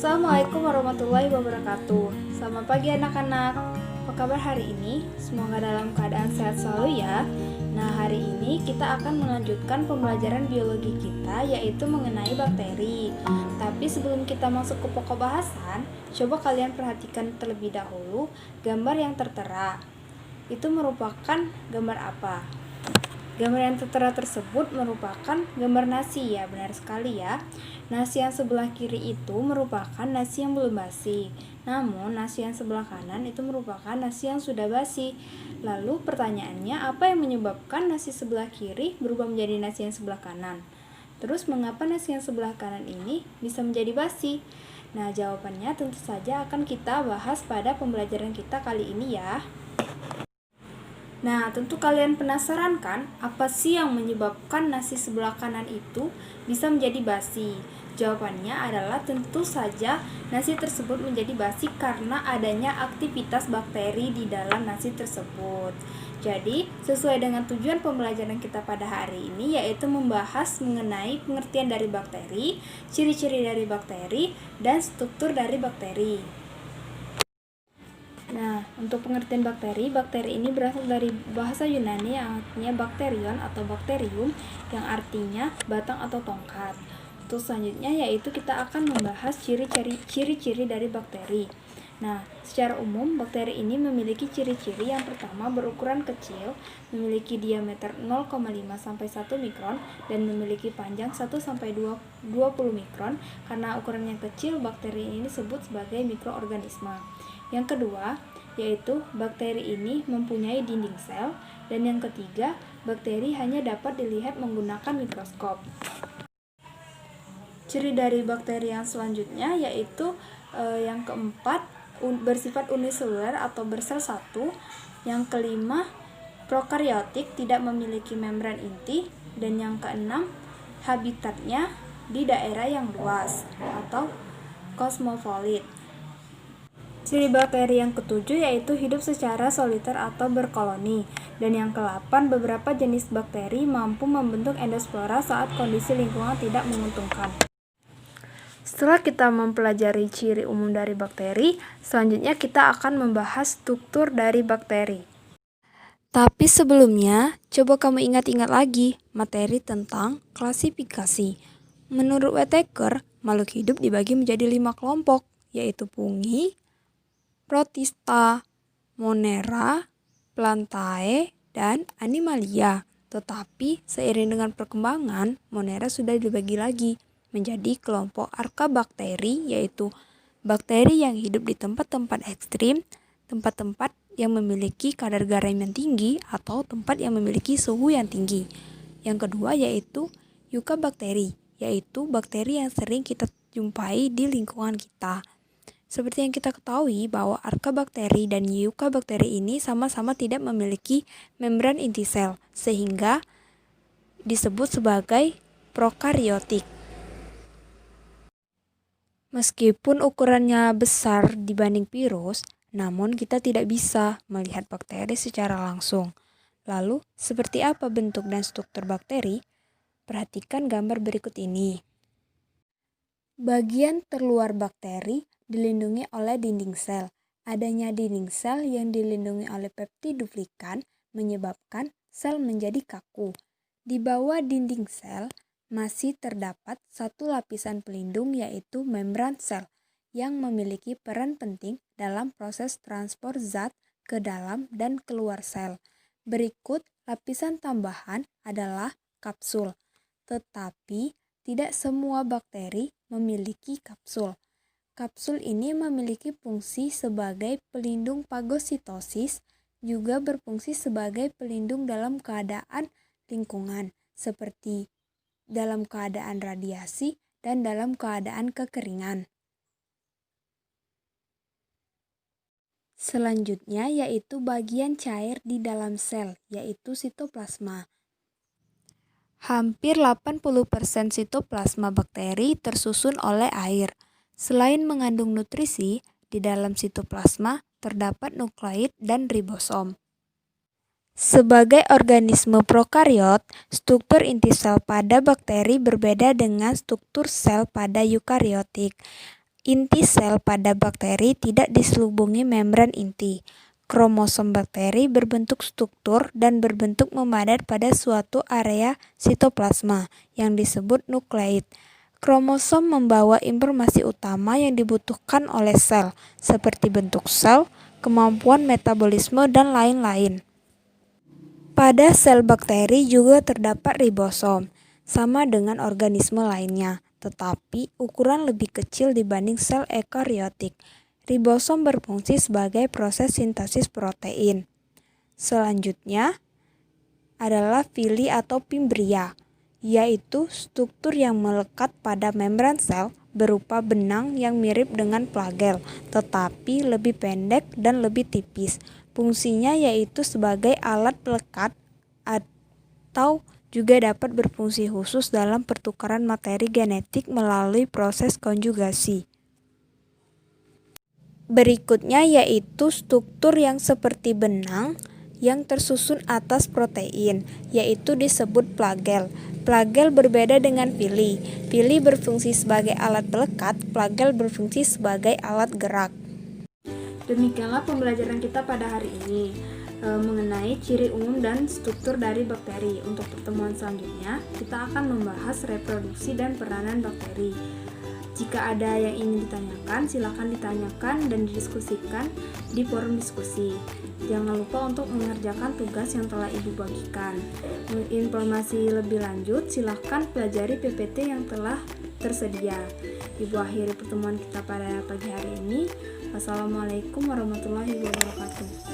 Assalamualaikum warahmatullahi wabarakatuh. Selamat pagi anak-anak. Apa kabar hari ini? Semoga dalam keadaan sehat selalu ya. Nah, hari ini kita akan melanjutkan pembelajaran biologi kita, yaitu mengenai bakteri. Tapi sebelum kita masuk ke pokok bahasan, coba kalian perhatikan terlebih dahulu gambar yang tertera. Itu merupakan gambar apa? Gambar yang tertera tersebut merupakan gambar nasi ya, benar sekali ya. Nasi yang sebelah kiri itu merupakan nasi yang belum basi. Namun nasi yang sebelah kanan itu merupakan nasi yang sudah basi. Lalu pertanyaannya, apa yang menyebabkan nasi sebelah kiri berubah menjadi nasi yang sebelah kanan? Terus mengapa nasi yang sebelah kanan ini bisa menjadi basi? Nah, jawabannya tentu saja akan kita bahas pada pembelajaran kita kali ini ya. Nah, tentu kalian penasaran kan, apa sih yang menyebabkan nasi sebelah kanan itu bisa menjadi basi? Jawabannya adalah tentu saja nasi tersebut menjadi basi karena adanya aktivitas bakteri di dalam nasi tersebut. Jadi, sesuai dengan tujuan pembelajaran kita pada hari ini, yaitu membahas mengenai pengertian dari bakteri, ciri-ciri dari bakteri, dan struktur dari bakteri. Nah, untuk pengertian bakteri ini berasal dari bahasa Yunani yang artinya bakterion atau bakterium, yang artinya batang atau tongkat. Untuk selanjutnya yaitu kita akan membahas ciri-ciri dari bakteri. Nah, secara umum bakteri ini memiliki ciri-ciri yang pertama berukuran kecil, memiliki diameter 0,5 sampai 1 mikron dan memiliki panjang 1 sampai 20 mikron. Karena ukurannya kecil, bakteri ini disebut sebagai mikroorganisme. Yang kedua, yaitu bakteri ini mempunyai dinding sel, dan yang ketiga, bakteri hanya dapat dilihat menggunakan mikroskop. Ciri dari bakteri yang selanjutnya yaitu yang keempat, bersifat uniseluler atau bersel satu. Yang kelima, prokariotik, tidak memiliki membran inti. Dan yang keenam, habitatnya di daerah yang luas atau kosmopolit. Ciri bakteri yang ketujuh yaitu hidup secara soliter atau berkoloni. Dan yang ke-8, beberapa jenis bakteri mampu membentuk endospora saat kondisi lingkungan tidak menguntungkan. Setelah kita mempelajari ciri umum dari bakteri, selanjutnya kita akan membahas struktur dari bakteri. Tapi sebelumnya, coba kamu ingat-ingat lagi materi tentang klasifikasi. Menurut Whittaker, makhluk hidup dibagi menjadi 5 kelompok, yaitu fungi, protista, monera, plantae, dan animalia. Tetapi seiring dengan perkembangan, monera sudah dibagi lagi menjadi kelompok archaeobakteri, yaitu bakteri yang hidup di tempat-tempat ekstrim, tempat-tempat yang memiliki kadar garam yang tinggi, atau tempat yang memiliki suhu yang tinggi. Yang kedua yaitu eukaryobakteri, yaitu bakteri yang sering kita jumpai di lingkungan kita. Seperti yang kita ketahui bahwa archaeobakteri dan eukaryobakteri ini sama-sama tidak memiliki membran inti sel, sehingga disebut sebagai prokariotik. Meskipun ukurannya besar dibanding virus, namun kita tidak bisa melihat bakteri secara langsung. Lalu, seperti apa bentuk dan struktur bakteri? Perhatikan gambar berikut ini. Bagian terluar bakteri dilindungi oleh dinding sel. Adanya dinding sel yang dilindungi oleh peptid duplikan menyebabkan sel menjadi kaku. Di bawah dinding sel masih terdapat satu lapisan pelindung, yaitu membran sel, yang memiliki peran penting dalam proses transport zat ke dalam dan keluar sel. Berikut lapisan tambahan adalah kapsul. Tetapi tidak semua bakteri memiliki kapsul. Kapsul ini memiliki fungsi sebagai pelindung fagositosis, juga berfungsi sebagai pelindung dalam keadaan lingkungan, seperti dalam keadaan radiasi dan dalam keadaan kekeringan. Selanjutnya yaitu bagian cair di dalam sel, yaitu sitoplasma. Hampir 80% sitoplasma bakteri tersusun oleh air. Selain mengandung nutrisi, di dalam sitoplasma terdapat nukleid dan ribosom. Sebagai organisme prokariot, struktur inti sel pada bakteri berbeda dengan struktur sel pada eukariotik. Inti sel pada bakteri tidak diselubungi membran inti. Kromosom bakteri berbentuk struktur dan berbentuk memadat pada suatu area sitoplasma yang disebut nukleid. Kromosom membawa informasi utama yang dibutuhkan oleh sel, seperti bentuk sel, kemampuan metabolisme, dan lain-lain. Pada sel bakteri juga terdapat ribosom, sama dengan organisme lainnya, tetapi ukuran lebih kecil dibanding sel eukariotik. Ribosom berfungsi sebagai proses sintesis protein. Selanjutnya adalah fili atau fimbria, yaitu struktur yang melekat pada membran sel berupa benang yang mirip dengan flagel, tetapi lebih pendek dan lebih tipis. Fungsinya yaitu sebagai alat pelekat atau juga dapat berfungsi khusus dalam pertukaran materi genetik melalui proses konjugasi. Berikutnya yaitu struktur yang seperti benang yang tersusun atas protein, yaitu disebut flagel. Flagel berbeda dengan fili. Fili berfungsi sebagai alat pelekat, flagel berfungsi sebagai alat gerak. Demikianlah pembelajaran kita pada hari ini mengenai ciri umum dan struktur dari bakteri. Untuk pertemuan selanjutnya, kita akan membahas reproduksi dan peranan bakteri. Jika ada yang ingin ditanyakan, silakan ditanyakan dan didiskusikan di forum diskusi. Jangan lupa untuk mengerjakan tugas yang telah Ibu bagikan. Informasi lebih lanjut, silakan pelajari PPT yang telah tersedia. Ibu akhiri pertemuan kita pada pagi hari ini. Wassalamualaikum warahmatullahi wabarakatuh.